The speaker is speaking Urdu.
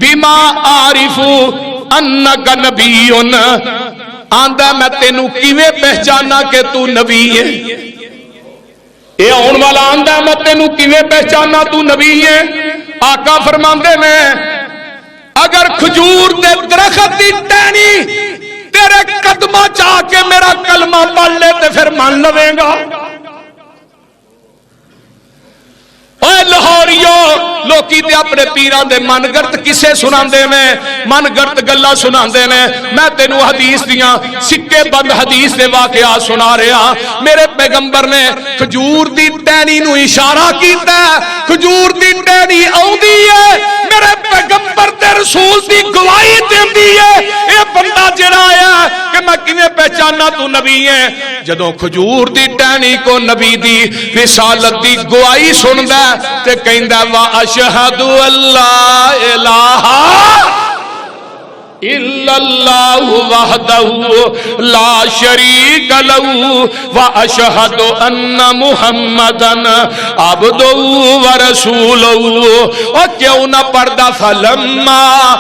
بما عارف انک نبی آندا میں تینو کیویں پہچانا کہ تو نبی ہے اے آن والا آندا میں تینو کیویں پہچانا تو نبی ہے آقا فرماندے نے اگر کھجور دے درخت دی ٹہنی تیرے قدمہ چاہ کے میرا کلمہ پڑھ لے تے پھر مان لویں گا اے لاہوریو لوکی تے اپنے پیران دے من گرت کسے سنان دے میں من گرت گلہ سنان دے میں تینو حدیث دیاں سکے بند حدیث دے واقعات سنا رہا میرے پیغمبر نے کھجور دی ٹہنی نو اشارہ کیتا ہے کھجور دی ٹہنی آؤندی ہے میرے پیغمبر تے رسول دی گواہی دیندی ہے اے بندہ جڑا آیا کہ میں کیویں پہچانا تو نبی ہے جدوں کھجور دی ٹہنی کو نبی دی رسالت دی گواہی سندا تے کہندا وا اشہد اللہ الہ الا اللہ وحدہ لا شریک لہ واشہد ان محمدا عبدہ ورسولہ اور کیوں نہ پڑھدا فلما